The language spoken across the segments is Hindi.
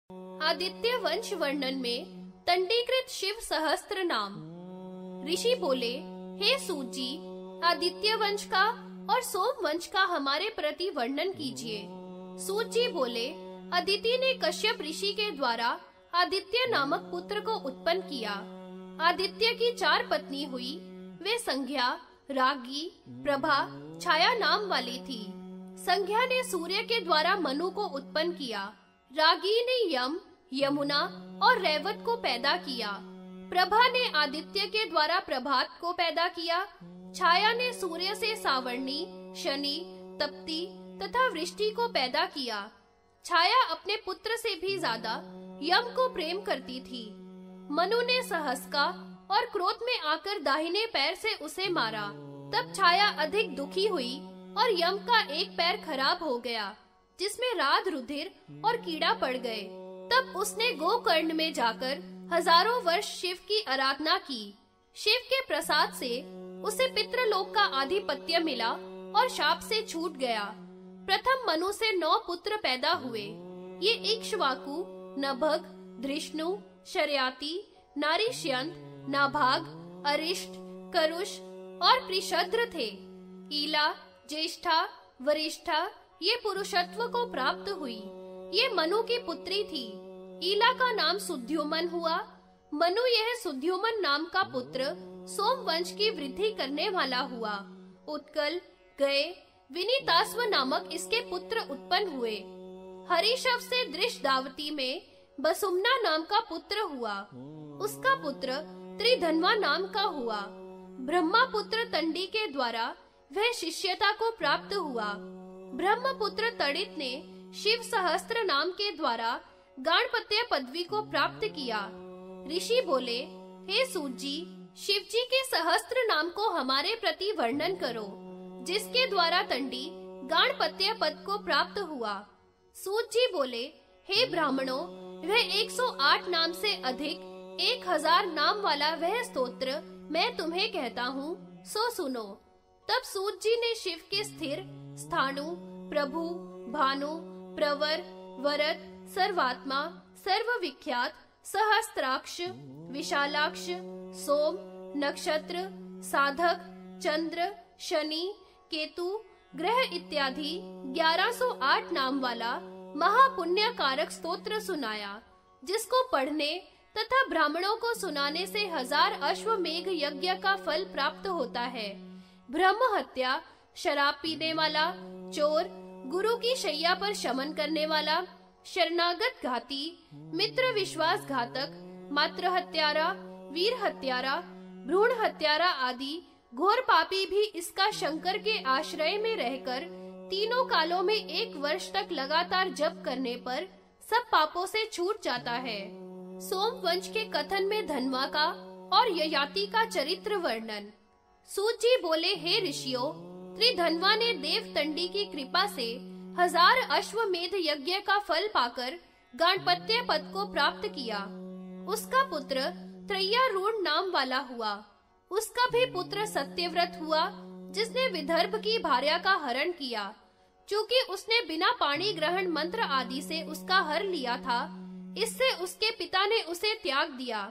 आदित्य वंश वर्णन में तंडीकृत शिव सहस्त्र नाम। ऋषि बोले, हे सूत जी, आदित्य वंश का और सोम वंश का हमारे प्रति वर्णन कीजिए। सूत जी बोले, अदिति ने कश्यप ऋषि के द्वारा आदित्य नामक पुत्र को उत्पन्न किया। आदित्य की 4 पत्नी हुई। वे संज्ञा, रागी, प्रभा, छाया नाम वाली थी। संज्ञा ने सूर्य के द्वारा मनु को उत्पन्न किया। रागी ने यम, यमुना और रैवत को पैदा किया। प्रभा ने आदित्य के द्वारा प्रभात को पैदा किया। छाया ने सूर्य से सावर्णी, शनि, तप्ती तथा वृष्टि को पैदा किया। छाया अपने पुत्र से भी ज्यादा यम को प्रेम करती थी। मनु ने सहस्का और क्रोध में आकर दाहिने पैर से उसे मारा। तब छाया अधिक दुखी हुई और यम का एक पैर खराब हो गया, जिसमें राध, रुधिर और कीड़ा पड़ गए। तब उसने गोकर्ण में जाकर हजारों वर्ष शिव की आराधना की। शिव के प्रसाद से उसे पितृलोक का आधिपत्य मिला और शाप से छूट गया। प्रथम मनु से 9 पुत्र पैदा हुए। ये इक्ष्वाकु, नभग, धृष्णु, शर्याति, नारीश्यंत, नाभाग, अरिष्ट, करुष और कृशद्र थे। ईला, ज्येष्ठा, वरिष्ठा ये पुरुषत्व को प्राप्त हुई। ये मनु की पुत्री थी। ईला का नाम सुद्युमन हुआ। मनु यह सुद्युमन नाम का पुत्र सोम वंश की वृद्धि करने वाला हुआ। उत्कल, गए, विनीतास्व नामक इसके पुत्र उत्पन्न हुए। हरिशव से दृष्टावती में बसुमना नाम का पुत्र हुआ। उसका पुत्र त्रिधन्वा नाम का हुआ। ब्रह्मापुत्र तंडी के द्वारा वह शिष्यता को प्राप्त हुआ। ब्रह्मपुत्र तड़ित ने शिव सहस्त्र नाम के द्वारा गाणपत्य पदवी को प्राप्त किया। ऋषि बोले, हे सूत जी, शिव जी के सहस्त्र नाम को हमारे प्रति वर्णन करो, जिसके द्वारा तंडी गाणपत्य पद को प्राप्त हुआ। सूत जी बोले, हे ब्राह्मणों, वह 108 नाम से अधिक 1000 नाम वाला वह स्तोत्र मैं तुम्हें कहता हूँ, सो सुनो। तब सूत जी ने शिव के स्थिर, स्थाणु, प्रभु, भानु, प्रवर, वरद, सर्वात्मा, सर्वविख्यात, सहस्त्राक्ष, विशालाक्ष, सोम, नक्षत्र, साधक, चंद्र, शनि, केतु, ग्रह इत्यादि 1108 नाम वाला महापुण्य कारक स्तोत्र सुनाया, जिसको पढ़ने तथा ब्राह्मणों को सुनाने से 1000 अश्वमेघ यज्ञ का फल प्राप्त होता है। ब्रह्म हत्या, शराब पीने वाला, चोर, गुरु की शैया पर शमन करने वाला, शरणागत घाती, मित्र विश्वास घातक, मात्र हत्यारा, वीर हत्यारा, भ्रूण हत्यारा आदि घोर पापी भी इसका शंकर के आश्रय में रहकर तीनों कालों में 1 वर्ष तक लगातार जप करने पर सब पापों से छूट जाता है। सोम वंश के कथन में धन्वा का और ययाति का चरित्र वर्णन। सूत जी बोले, हे ऋषियों, त्रिधन्वा ने देव तंडी की कृपा से 1000 अश्वमेध यज्ञ का फल पाकर गाणपत्य पद को प्राप्त किया। उसका पुत्र त्रय्यारूढ़ नाम वाला हुआ। उसका भी पुत्र सत्यव्रत हुआ, जिसने विदर्भ की भार्या का हरण किया। चूंकि उसने बिना पाणी ग्रहण मंत्र आदि से उसका हर लिया था, इससे उसके पिता ने उसे त्याग दिया।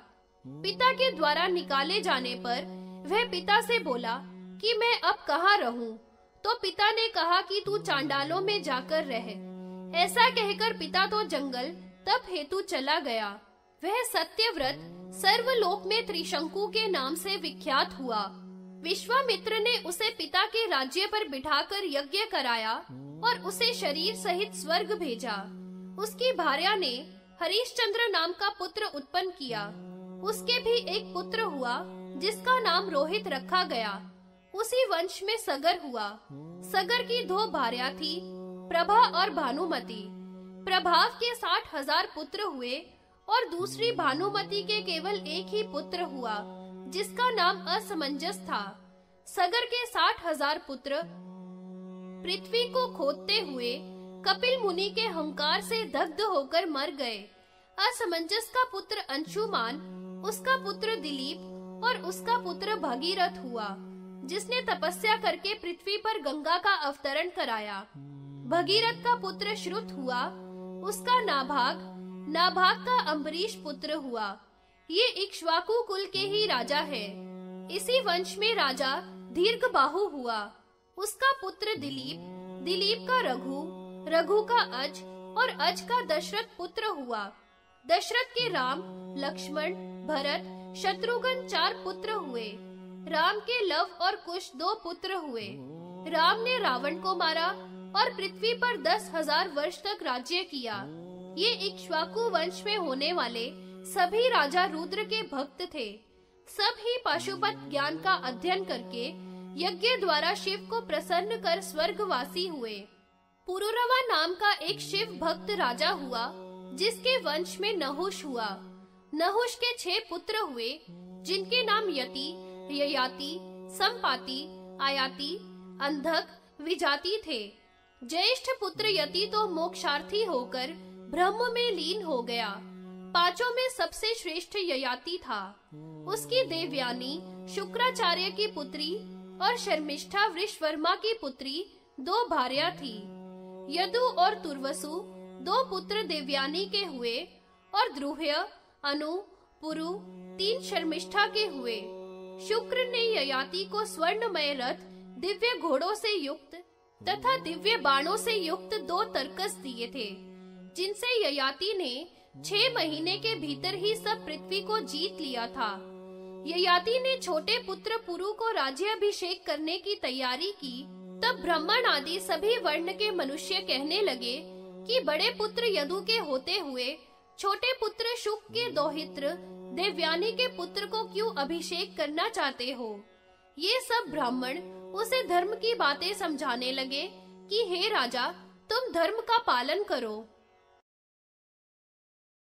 पिता के द्वारा निकाले जाने पर वह पिता से बोला कि मैं अब कहाँ रहूं? तो पिता ने कहा कि तू चांडालों में जाकर रह। ऐसा कहकर पिता तो जंगल तप हेतु चला गया। वह सत्यव्रत सर्वलोक में त्रिशंकु के नाम से विख्यात हुआ। विश्वामित्र ने उसे पिता के राज्य पर बिठाकर यज्ञ कराया और उसे शरीर सहित स्वर्ग भेजा। उसकी भार्या ने हरिश्चंद्र नाम का पुत्र उत्पन्न किया। उसके भी एक पुत्र हुआ, जिसका नाम रोहित रखा गया। उसी वंश में सगर हुआ। सगर की 2 भार्या थी, प्रभा और भानुमति। प्रभाव के 60,000 पुत्र हुए और दूसरी भानुमति के केवल एक ही पुत्र हुआ, जिसका नाम असमंजस था। सगर के 60,000 पुत्र पृथ्वी को खोदते हुए कपिल मुनि के हंकार से दग्ध होकर मर गए। असमंजस का पुत्र अंशुमान, उसका पुत्र दिलीप और उसका पुत्र भगीरथ हुआ, जिसने तपस्या करके पृथ्वी पर गंगा का अवतरण कराया। भगीरथ का पुत्र श्रुत हुआ, उसका नाभाग, नाभाग का अम्बरीश पुत्र हुआ। ये इक्ष्वाकु कुल के ही राजा है। इसी वंश में राजा दीर्घबाहु हुआ। उसका पुत्र दिलीप, दिलीप का रघु, रघु का अज और अज का दशरथ पुत्र हुआ। दशरथ के राम, लक्ष्मण, भरत, शत्रुघ्न 4 पुत्र हुए। राम के लव और कुश 2 पुत्र हुए। राम ने रावण को मारा और पृथ्वी पर 10,000 वर्ष तक राज्य किया। ये इक्ष्वाकु वंश में होने वाले सभी राजा रुद्र के भक्त थे। सब ही पाशुपत ज्ञान का अध्ययन करके यज्ञ द्वारा शिव को प्रसन्न कर स्वर्गवासी हुए। पुरुरवा नाम का एक शिव भक्त राजा हुआ, जिसके वंश में नहुष हुआ। नहुष के 6 पुत्र हुए, जिनके नाम यति, ययाति, संपाति, आयाति, अंधक, विजाति थे। ज्येष्ठ पुत्र यति तो मोक्षार्थी होकर ब्रह्म में लीन हो गया। 5 में सबसे श्रेष्ठ ययाति था। उसकी देवयानी शुक्राचार्य की पुत्री और शर्मिष्ठा वृषवर्मा की पुत्री 2 भार्या थी। यदु और तुर्वसु 2 पुत्र देवयानी के हुए और द्रुह्य, अनु, पुरु 3 शर्मिष्ठा के हुए। शुक्र ने ययाति को स्वर्णमय रथ, दिव्य घोड़ों से युक्त तथा दिव्य बाणों से युक्त 2 तरकस दिए थे, जिनसे ययाति ने 6 महीने के भीतर ही सब पृथ्वी को जीत लिया था। ययाति ने छोटे पुत्र पुरु को राज्याभिषेक करने की तैयारी की। तब ब्राह्मण आदि सभी वर्ण के मनुष्य कहने लगे कि बड़े पुत्र यदु के होते हुए छोटे पुत्र शुक के दौहित्र देवयानी के पुत्र को क्यों अभिषेक करना चाहते हो। ये सब ब्राह्मण उसे धर्म की बातें समझाने लगे कि हे राजा, तुम धर्म का पालन करो।